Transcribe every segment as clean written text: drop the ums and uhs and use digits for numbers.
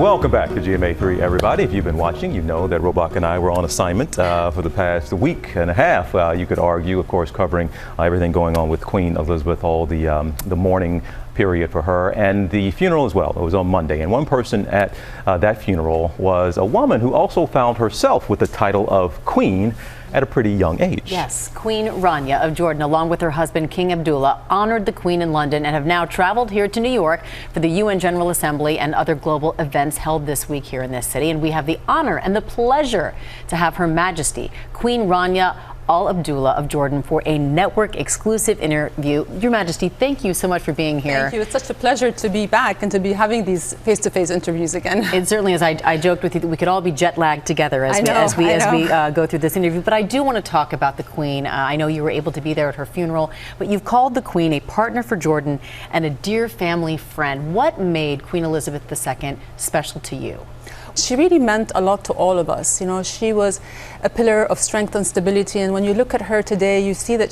Welcome back to GMA3, everybody. If you've been watching, you know that Robach and I were on assignment for the past week and a half, you could argue, of course, covering everything going on with Queen Elizabeth, all the mourning period for her, and the funeral as well. It was on Monday, and one person at that funeral was a woman who also found herself with the title of Queen at a pretty young age. Yes, Queen Rania of Jordan, along with her husband King Abdullah, honored the Queen in London and have now traveled here to New York for the UN General Assembly and other global events held this week here in this city. And we have the honor and the pleasure to have Her Majesty Queen Rania Al-Abdullah of Jordan for a network exclusive interview. Your Majesty, thank you so much for being here. Thank you. It's such a pleasure to be back and to be having these face-to-face interviews again. It certainly is. I joked with you that we could all be jet lagged together as we go through this interview. But I do want to talk about the Queen. I know you were able to be there at her funeral, but you've called the Queen a partner for Jordan and a dear family friend. What made Queen Elizabeth II special to you? She really meant a lot to all of us. You know, she was a pillar of strength and stability, and when you look at her today, you see that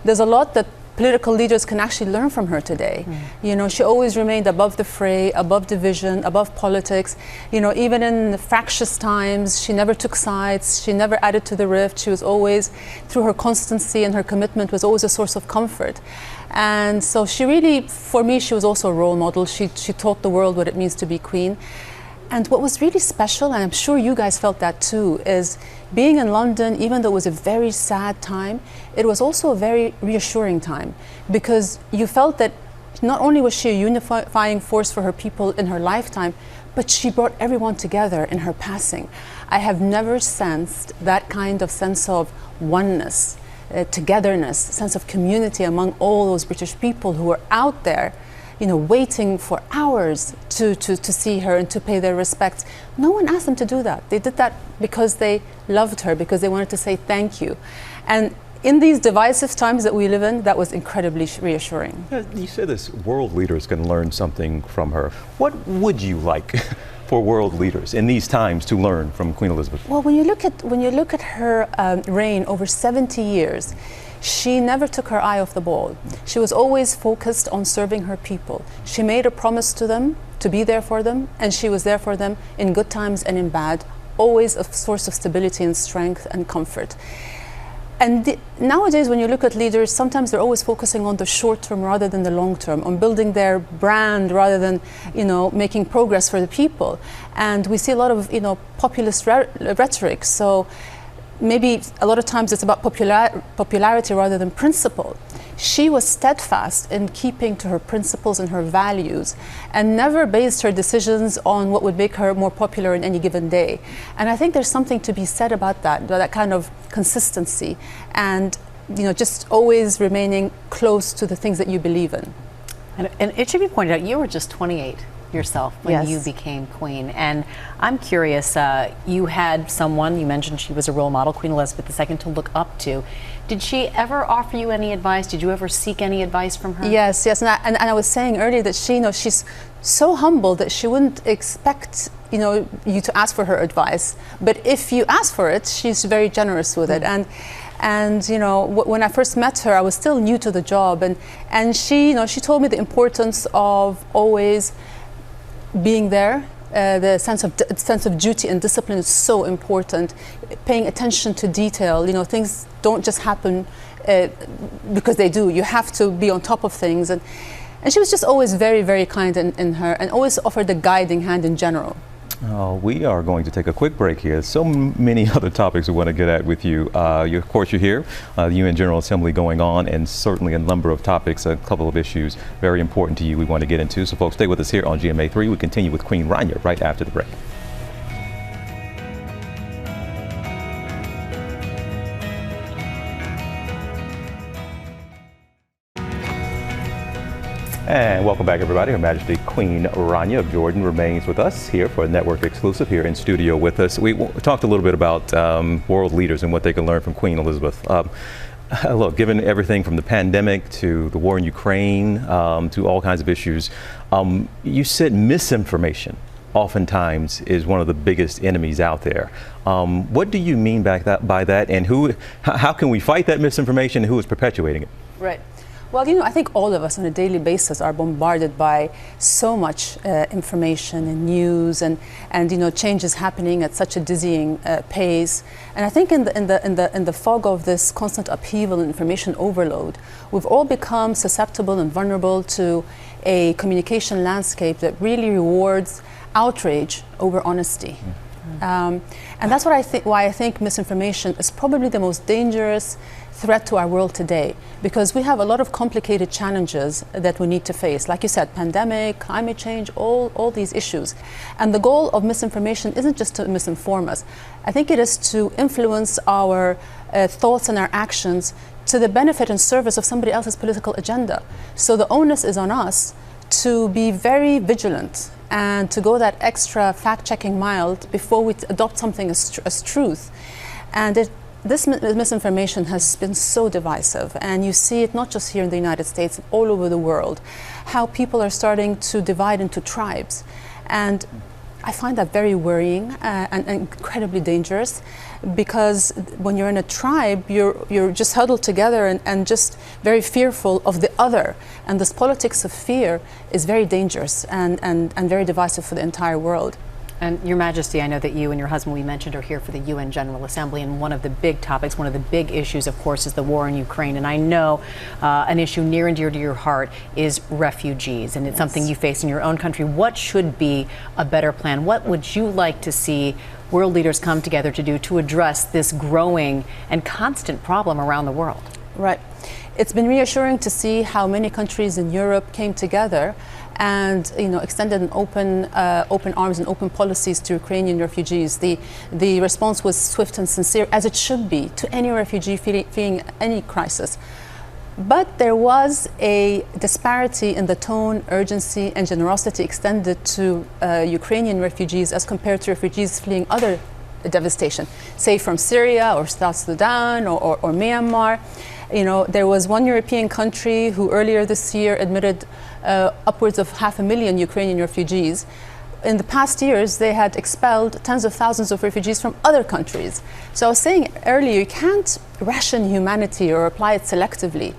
there's a lot that political leaders can actually learn from her today. You know, she always remained above the fray, above division, above politics. You know, even in the fractious times, she never took sides, she never added to the rift. She was always, through her constancy and her commitment, was always a source of comfort. And so she really, for me, she was also a role model. She taught the world what it means to be queen. And what was really special, and I'm sure you guys felt that too, is being in London, even though it was a very sad time, it was also a very reassuring time, because you felt that not only was she a unifying force for her people in her lifetime, but she brought everyone together in her passing. I have never sensed that kind of sense of oneness, togetherness, sense of community among all those British people who were out there, you know, waiting for hours to see her and to pay their respects. No one asked them to do that. They did that because they loved her, because they wanted to say thank you. And in these divisive times that we live in, that was incredibly reassuring. You said this, world leaders can learn something from her. What would you like for world leaders in these times to learn from Queen Elizabeth? Well, when you look at her reign over 70 years, she never took her eye off the ball. She was always focused on serving her people. She made a promise to them to be there for them, and she was there for them in good times and in bad, always a source of stability and strength and comfort. And nowadays, when you look at leaders, sometimes they're always focusing on the short term rather than the long term, on building their brand rather than, you know, making progress for the people. And we see a lot of, you know, populist rhetoric. So maybe a lot of times it's about popularity rather than principle. She was steadfast in keeping to her principles and her values, and never based her decisions on what would make her more popular in any given day. And I think there's something to be said about that kind of consistency, and, you know, just always remaining close to the things that you believe in. And it should be pointed out, you were just 28 yourself when you became queen. And I'm curious, you had someone, you mentioned she was a role model, Queen Elizabeth II, to look up to. Did she ever offer you any advice? Did you ever seek any advice from her? Yes, and I was saying earlier that she, you know, she's so humble that she wouldn't expect, you know, you to ask for her advice. But if you ask for it, she's very generous with it. And you know, when I first met her, I was still new to the job, and she, you know, she told me the importance of always being there. The sense of duty and discipline is so important. Paying attention to detail, you know, things don't just happen because they do. You have to be on top of things, and she was just always very, very kind in her, and always offered a guiding hand in general. We are going to take a quick break here. So many other topics we want to get at with you. Of course, you're here, the UN General Assembly going on, and certainly a number of topics, a couple of issues very important to you we want to get into. So folks, stay with us here on GMA3. We continue with Queen Rania right after the break. And welcome back, everybody. Her Majesty Queen Rania of Jordan remains with us here for a network exclusive here in studio with us. We talked a little bit about world leaders and what they can learn from Queen Elizabeth. Look, given everything from the pandemic to the war in Ukraine to all kinds of issues, you said misinformation oftentimes is one of the biggest enemies out there. What do you mean by that, and how can we fight that misinformation, and who is perpetuating it? Right. Well, I think all of us on a daily basis are bombarded by so much information and news and changes happening at such a dizzying pace. And I think in the fog of this constant upheaval and information overload, we've all become susceptible and vulnerable to a communication landscape that really rewards outrage over honesty. And that's why I think misinformation is probably the most dangerous threat to our world today, because we have a lot of complicated challenges that we need to face. Like you said, pandemic, climate change, all these issues. And the goal of misinformation isn't just to misinform us. I think it is to influence our thoughts and our actions to the benefit and service of somebody else's political agenda. So the onus is on us to be very vigilant and to go that extra fact-checking mile before we adopt something as truth. And this misinformation has been so divisive, and you see it not just here in the United States, all over the world, how people are starting to divide into tribes. And I find that very worrying and incredibly dangerous, because when you're in a tribe, you're just huddled together and just very fearful of the other. And this politics of fear is very dangerous and very divisive for the entire world. And Your Majesty, I know that you and your husband, we mentioned, are here for the UN General Assembly, and one of the big topics, one of the big issues, of course, is the war in Ukraine. And I know an issue near and dear to your heart is refugees, and it's something you face in your own country. What should be a better plan? What would you like to see world leaders come together to do to address this growing and constant problem around the world? Right. It's been reassuring to see how many countries in Europe came together and extended an open arms and open policies to Ukrainian refugees. The response was swift and sincere, as it should be, to any refugee fleeing any crisis. But there was a disparity in the tone, urgency, and generosity extended to Ukrainian refugees as compared to refugees fleeing other devastation, say from Syria or South Sudan or Myanmar. There was one European country who earlier this year admitted upwards of 500,000 Ukrainian refugees. In the past years, they had expelled tens of thousands of refugees from other countries. So I was saying earlier, you can't ration humanity or apply it selectively.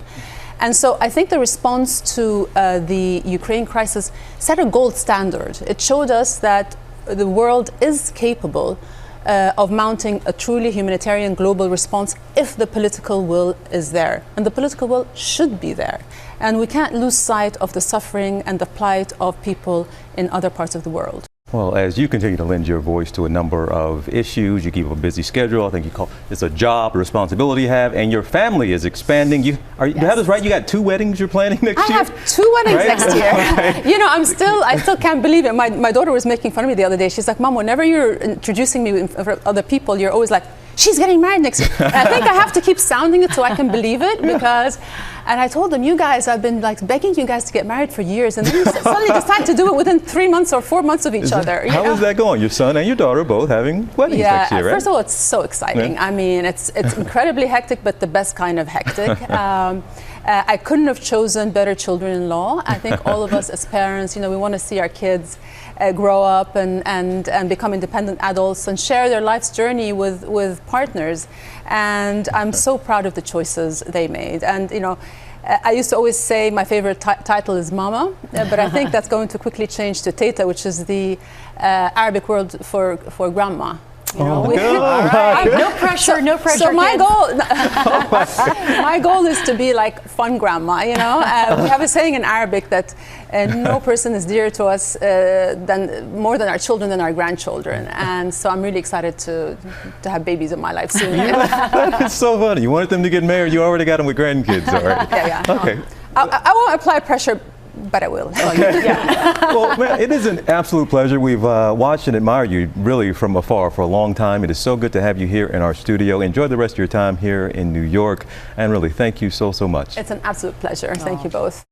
And so I think the response to the Ukraine crisis set a gold standard. It showed us that the world is capable of mounting a truly humanitarian global response if the political will is there. And the political will should be there. And we can't lose sight of the suffering and the plight of people in other parts of the world. Well, as you continue to lend your voice to a number of issues, you keep a busy schedule. I think it's a job, a responsibility you have, and your family is expanding. You have this right? You got 2 weddings you're planning next year? I have 2 weddings next year. I still can't believe it. My daughter was making fun of me the other day. She's like, Mom, whenever you're introducing me for other people, you're always like, she's getting married next year. And I think I have to keep sounding it so I can believe it, and I told them, you guys, I've been begging you guys to get married for years, and then you suddenly decide to do it within 3 months or 4 months of each other. How is that going? Your son and your daughter both having weddings next year, right? First of all, it's so exciting. Yeah. I mean, it's incredibly hectic, but the best kind of hectic. I couldn't have chosen better children-in-law. I think all of us as parents, we want to see our kids grow up and become independent adults and share their life's journey with partners. And I'm so proud of the choices they made. And I used to always say my favorite title is Mama, but I think that's going to quickly change to Teta, which is the Arabic word for grandma. All right. No pressure, no pressure. So my goal is to be like fun grandma. We have a saying in Arabic that no person is dearer to us more than our children than our grandchildren, and so I'm really excited to have babies in my life soon. It's so funny. You wanted them to get married. You already got them with grandkids already. Yeah. Okay. I won't apply pressure, but I will. Okay. Well, man, it is an absolute pleasure. We've watched and admired you really from afar for a long time. It is so good to have you here in our studio. Enjoy the rest of your time here in New York, and really thank you so much. It's an absolute pleasure. Thank you both.